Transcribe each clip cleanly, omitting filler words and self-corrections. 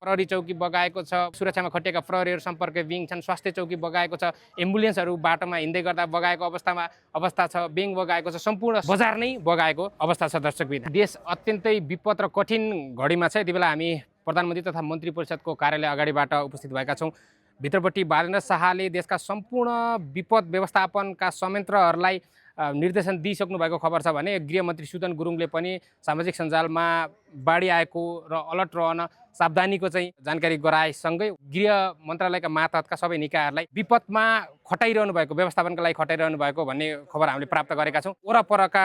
प्रहरी चौकी बगाएको छ, सुरक्षामा खटिएका प्रहरीहरू सम्पर्क विङ छन्, स्वास्थ्य चौकी बगाएको छ, एम्बुलेन्सहरू बाटोमा हिँड्दै गर्दा बगाएको अवस्था छ, ब्याङ्क बगाएको छ, सम्पूर्ण बजार नै बगाएको अवस्था छ। दर्शकबिन, देश अत्यन्तै विपद र कठिन घडीमा छ। यति बेला हामी प्रधानमन्त्री तथा मन्त्री परिषदको कार्यालय अगाडिबाट उपस्थित भएका छौँ। भित्रपट्टि बालेन्द्र शाहले देशका सम्पूर्ण विपद व्यवस्थापनका संयन्त्रहरूलाई निर्देशन दिइसक्नु भएको खबर छ भने गृहमन्त्री सुदन गुरुङले पनि सामाजिक सञ्जालमा बाढी आएको र अलर्ट रहन सावधानीको चाहिँ जानकारी गराएसँगै गृह मन्त्रालयका मातहतका सबै निकायहरूलाई विपदमा खटाइरहनु भएको, व्यवस्थापनका लागि खटाइरहनु भएको भन्ने खबर हामीले प्राप्त गरेका छौँ। वरपरका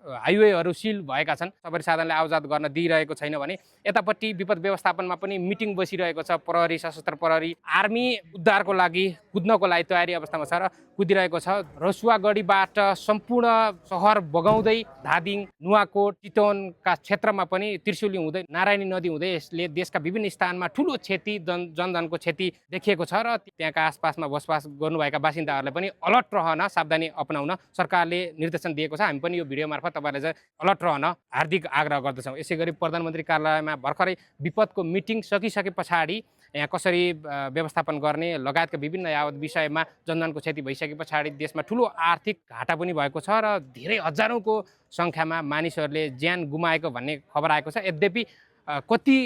हाइवेहरू सिल भएका छन्, सवारी साधनले आवाजात गर्न दिइरहेको छैन भने यतापट्टि विपद व्यवस्थापनमा पनि मिटिङ बसिरहेको छ। प्रहरी, सशस्त्र प्रहरी, आर्मी उद्धारको लागि कुद्नको लागि तयारी अवस्थामा छ र कुदिरहेको छ। रसुवागढीबाट सम्पूर्ण सहर बगाउँदै धादिङ, नुवाकोट, चितवनका क्षेत्रमा पनि त्रिशुली हुँदै नारायणी नदी हुँदै यसले देशका विभिन्न स्थानमा ठुलो क्षति, जनधनको क्षति देखिएको छ र त्यहाँका आसपासमा बसोबास गर्नुभएका बासिन्दाहरूलाई पनि अलर्ट रहन, सावधानी अपनाउन सरकारले निर्देशन दिएको छ। हामी पनि यो भिडियो मार्फत तपाईँलाई चाहिँ अलर्ट रहन हार्दिक आग्रह गर्दछौँ। यसै गरी प्रधानमन्त्री कार्यालयमा भर्खरै विपदको मिटिङ सकिसके पछाडि यहाँ कसरी व्यवस्थापन गर्ने लगायतका विभिन्न यावत विषयमा जनधनको क्षति भइसके पछाडि देशमा ठुलो आर्थिक घाटा पनि भएको छ र धेरै हजारौँको सङ्ख्यामा मानिसहरूले ज्यान गुमाएको भन्ने खबर आएको छ। यद्यपि कति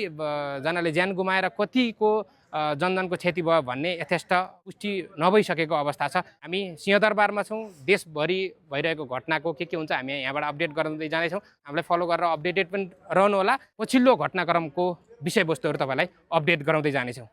जनाले ज्यान गुमाएर कतिको जनधनको क्षति भयो भन्ने यथेष्ट पुष्टि नभइसकेको अवस्था छ। हामी सिंहदरबारमा छौँ। देशभरि भइरहेको घटनाको के हुन्छ हामी यहाँबाट अपडेट गराउँदै जानेछौँ। हामीलाई फलो गरेर अपडेटेड पनि रहनुहोला। पछिल्लो घटनाक्रमको विषयवस्तुहरू तपाईँलाई अपडेट गराउँदै जानेछौँ।